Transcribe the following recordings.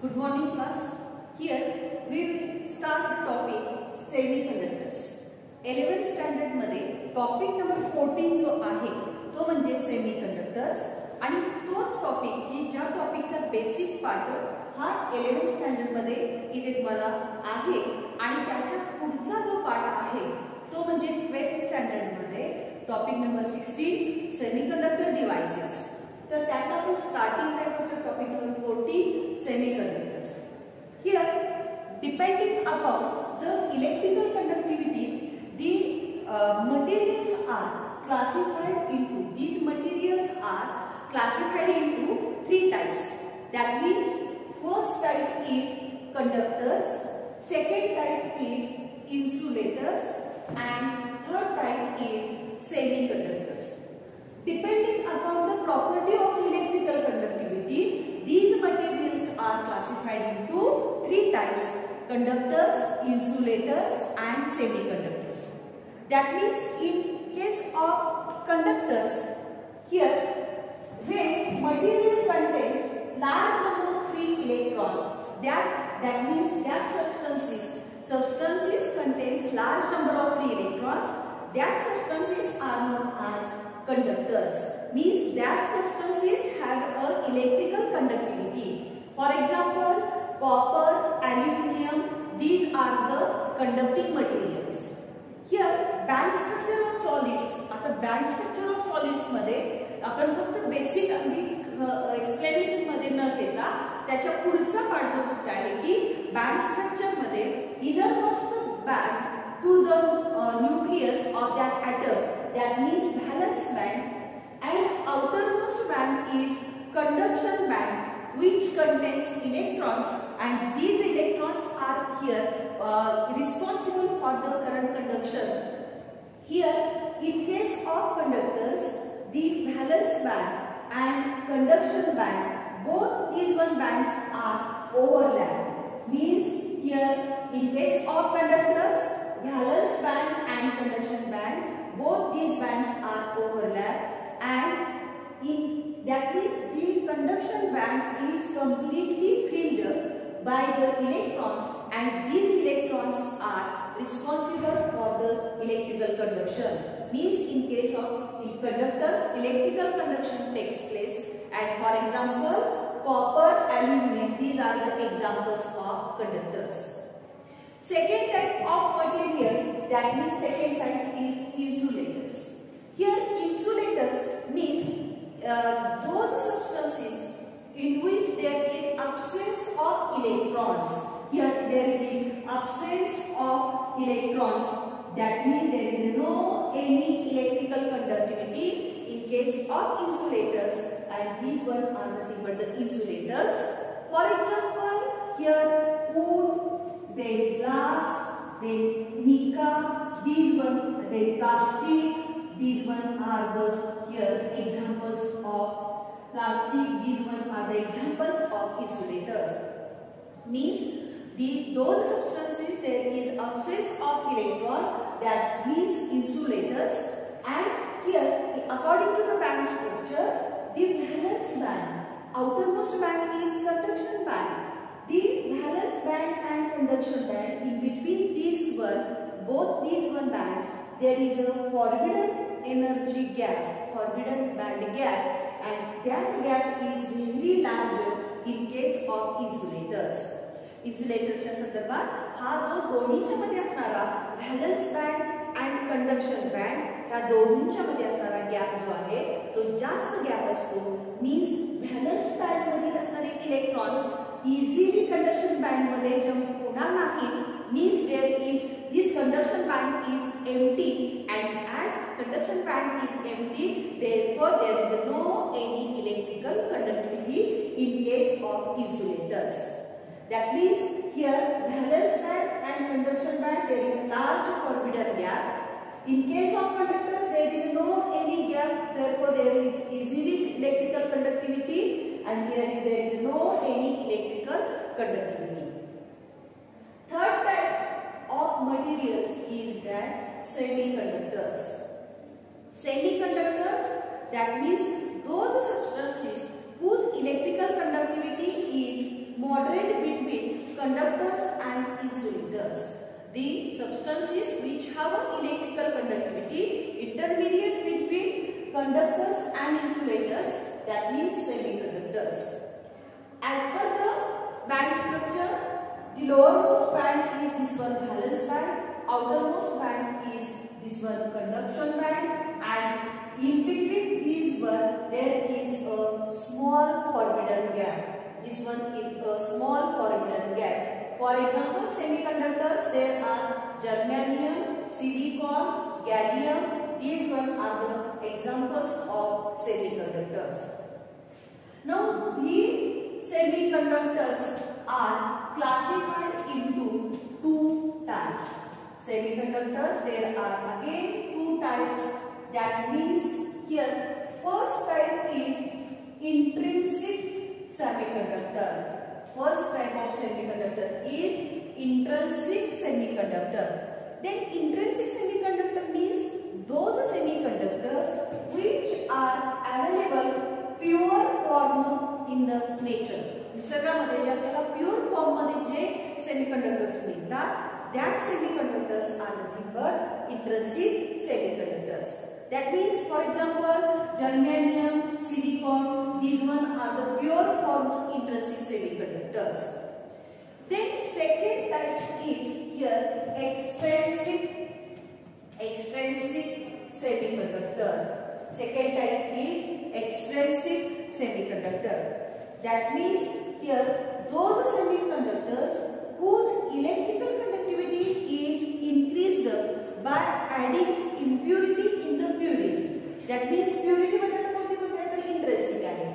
Good morning class. Here we will start the topic semiconductors. 11th standard मध्ये topic number 14 जो आहे तो म्हणजे सेमीकंडक्टर्स आणि तोच टॉपिक की ज्या टॉपिकचा बेसिक पार्ट हा 11th स्टँडर्ड मध्ये इथे तुम्हाला आहे आणि त्याच्या पुढचा जो पार्ट आहे तो म्हणजे 12th स्टँडर्ड मध्ये टॉपिक नंबर 16 सेमीकंडक्टर डिव्हाइसेस. तर त्याला आपण स्टार्टिंग काय करतो topic number 14 semiconductors. Here depending upon the electrical conductivity the materials are classified into three types. That means first type is conductors, second type is insulators and third type is semiconductors. Depending upon the property of the electrical conductivity, these materials are classified into three types: conductors, insulators and semiconductors. That means in case of conductors, here when material contains large number of free electrons, that means that substances contains large number of free electrons, that substances are known as conductors. Means that substances have a electrical conductivity. For example, copper, aluminium, these are the conducting materials. Here band structure of solids. आता band structure of solids मध्ये आपण फक्त basic explanation मध्ये न घेता त्याच्या पुढचा part जो फक्त आहे की बँड स्ट्रक्चर मध्ये innermost band to the nucleus of that atom, that means valence band, and outermost band is conduction band which contains electrons, and these electrons are here responsible for the current conduction. Here in case of conductors, the valence band and conduction band, both these one bands are overlapped. Means here in case of conductors, valence band and conduction band, both these bands are overlapped, and in that means the conduction band is completely filled by the electrons, and these electrons are responsible for the electrical conduction. Means in case of the conductors, electrical conduction takes place, and for example copper, aluminium, these are the examples of conductors. Second type of material, that means second type is insulators. Here insulators means those substances in which there is absence of electrons. Here there is absence of electrons. That means there is no any electrical conductivity in case of insulators, and these one are nothing but the insulators. For example, here wood, then glass, then mica, these one, then plastic, these one are the here examples of plastic, these one are the examples of insulators. Means those substances there is absence of electron, that means insulators. And here according to the band structure, the valence band, outermost band is conduction band. The valence band and conduction band, in between these one, both these one bands, there is a forbidden energy gap, forbidden band gap, and that gap is really larger in case of insulators. इन्सुलेटरच्या संदर्भात हा जो दोन्हीच्या मध्ये असणारा valence band and conduction band, ह्या दोन्हीच्या मध्ये असणारा गॅप जो आहे तो जास्त गॅप असतो. मीन्स व्हॅलन्स बँड मध्ये असणारे इलेक्ट्रॉन्स इझिली कंडक्शन बँड मध्ये जम्प होणार नाहीत. Means there is this conduction band is empty, and as conduction band is empty, therefore there is no any electrical conductivity in case of insulators. That means here valence band and conduction band there is large forbidden gap. In case of conductors there is no any gap, therefore there is easily electrical conductivity, and here there is no any electrical conductivity. Third type of materials is that semiconductors. Semiconductors, that means those substances whose electrical conductivity is moderate substances which have an electrical conductivity intermediate between conductors and insulators, that means semiconductors. As per the band structure, the lowermost band is this one valence band, outermost band is this one conduction band, and in between these one there is a small forbidden gap. This one is a small forbidden gap. For example, semiconductors, there are germanium, silicon, gallium. These one are the examples of semiconductors. Now these semiconductors are classified into two types. Semiconductors, there are again two types. That means here first type is intrinsic semiconductor. First type of semiconductor is intrinsic semiconductor. Then intrinsic semiconductor means those semiconductors which are available pure form in the nature. निसर्गामध्ये जे आपल्याला pure form मध्ये जे semiconductors मिळतात, that semiconductors are nothing but intrinsic semiconductors. That means, for example, germanium, silicon, these one are the pure form intrinsic semiconductors. Then second type is here extrinsic semiconductor. Second type is extrinsic semiconductor. That means here those semiconductors whose electrical conductivity is increased by adding impurity in the purity. That means purity मध्ये कोणती intrinsic आहे.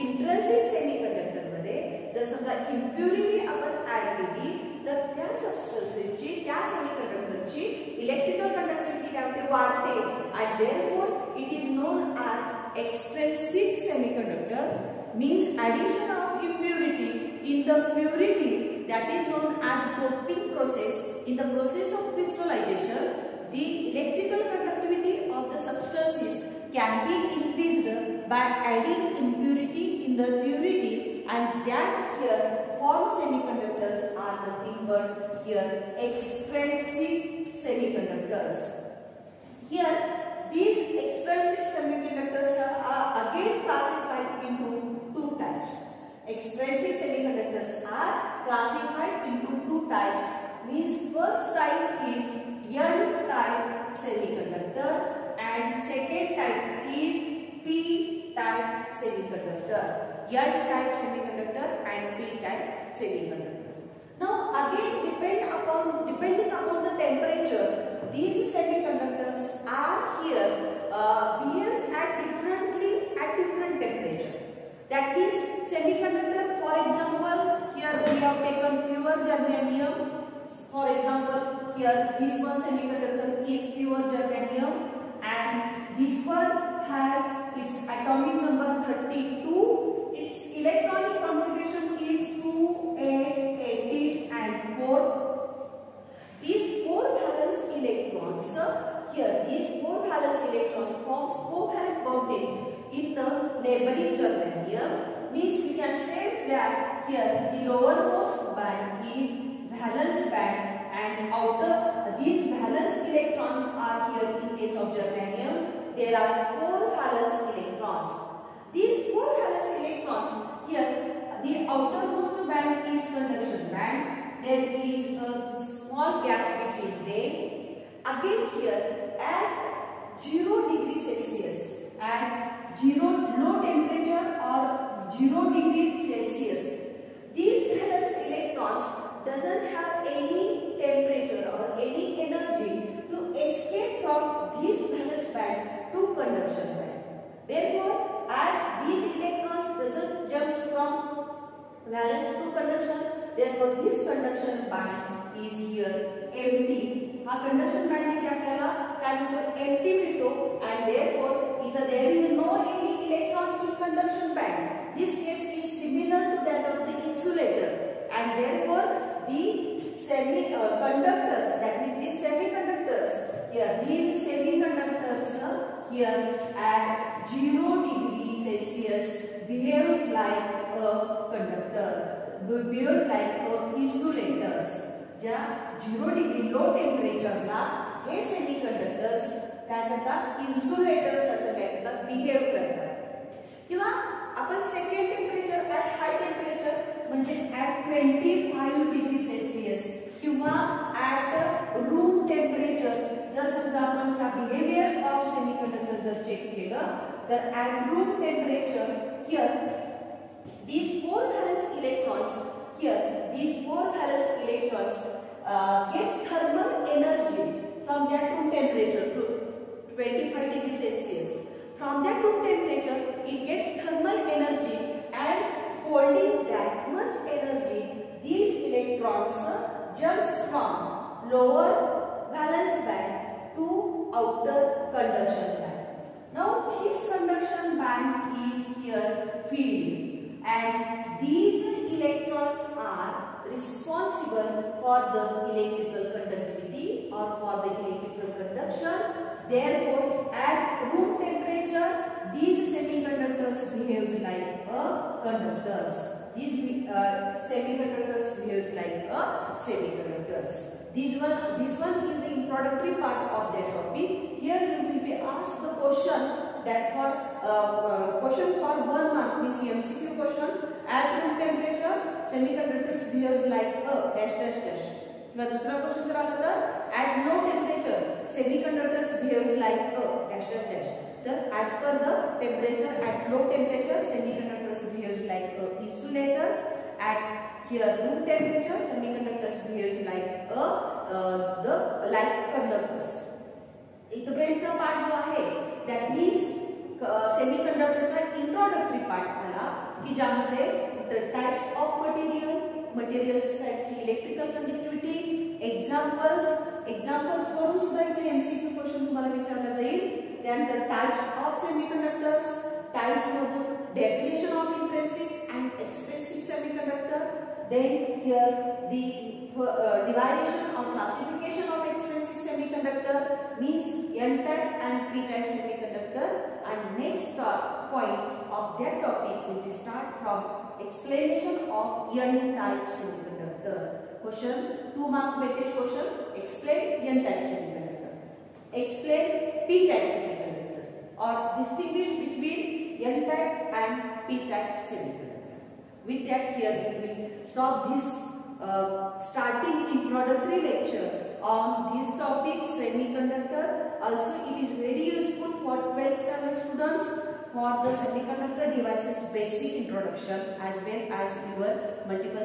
Intrinsic semiconductor मध्ये जर समजा impurity आपण add केली तर त्या सबस्टन्सेसची, त्या सेमीकंडक्टरची इलेक्ट्रिकल कंडक्टिव्हिटी काय होते, वाढते, and therefore it is known as extrinsic semiconductors. Means addition of impurity in the purity, that is known as doping process. In the process of crystallization, the electrical conductivity of the substances can be increased by adding impurity in the purity, and that here form semiconductors are nothing but here extrinsic semiconductors. Here these extrinsic semiconductors are again classified into two types. Extrinsic semiconductors are classified into two types. Means first type is N-type semiconductor and second type is P-type semiconductor. N-type semiconductor and P-type semiconductor. Now again depending upon the temperature, these semiconductors are here behaves at different temperature. That is semiconductor, for example, here we have taken pure germanium. For example, here this one semiconductor is pure germanium and this one has its atomic number 32. Its electronic configuration is 2, 8, 18 and 4. These 4 valence electrons, here these 4 valence electrons forms covalent bonding in the neighboring germanium. Means we can say that here the lowermost band is valence band and outer these valence electrons are here in case of germanium. There are 4 valence electrons. These 4 valence electrons here, the outermost band is conduction band. There is a small gap between them. Again here at 0 degree Celsius and 0 low temperature or 0 degree Celsius, these valence electrons doesn't have any temperature or any energy to escape from this valence band to conduction band. Therefore, as these electrons doesn't jump from valence to conduction, therefore this conduction band is here empty. हा conduction band इथे आपल्याला काय म्हणतो, empty मिळतो, and therefore either there is no any electron in conduction band. This case is similar to that of the insulator, and therefore the conductors, that means these semiconductors here, these semiconductors here at 0 degree Celsius behaves like a conductor, behaves like a insulators. ज्या 0 degree लो टेम्परेचरला हे semiconductors काय करतात, insulator सारखं काय करतात, behave करतात. किंवा आपण second temperature at high temperature म्हणजे ऍट 25 डिग्री सेल्सिअस किंवा ऍट रूम टेम्परेचर, जर समजा आपण ह्या बिहेवियर ऑफ सेमीकंडक्टर जर चेक केलं तर at room temperature here these 4 valence electrons gets thermal energy from their room temperature to 25 degree Celsius. From that room temperature, it gets thermal energy, and holding that much energy, these electrons jumps from lower valence band to outer conduction band. Now, this conduction band is here filled, and these electrons are responsible for the electrical conductivity or for the electrical conduction. Therefore, at room temperature, these semiconductors behaves like a conductors. These semiconductors behaves like a semiconductors. This one is the introductory part of that topic. Here you will be asked the question that for question for 1 mark means MCQ question. At room temperature, semiconductors behaves like a dash dash dash. किंवा दूसरा question जर आला तर at low temperature, semiconductors behaves like a dash dash dash. तर as per the temperature, at low temperature, semiconductors behaves like insulators. At here room temperature, semiconductors behaves like like conductors. इथपर्यंतचा part जो आहे that means सेमीकंडक्टरचा introductory part आला की ज्यामध्ये types of materials टाइपची electrical conductivity, examples वरून सुद्धा इथे एमसीक्यू क्वेश्चन तुम्हाला विचारला जाईल. त्यानंतर टाइप्स ऑफ सेमीकंडक्टर्स, टाइप्स मधून definition of intrinsic and extrinsic semiconductor, then here the division or classification of extrinsic semiconductor means N type and P type semiconductor, and next point of that topic will be start from explanation of N type semiconductor. Question 2 mark weightage question. Explain N type semiconductor. Explain P type semiconductor or distinguish between N type and P type semiconductor. With that, here we will stop this starting introductory lecture on this topic semiconductor. Also, it is very useful for 12th standard students for the semiconductor devices basic introduction as well as your multiple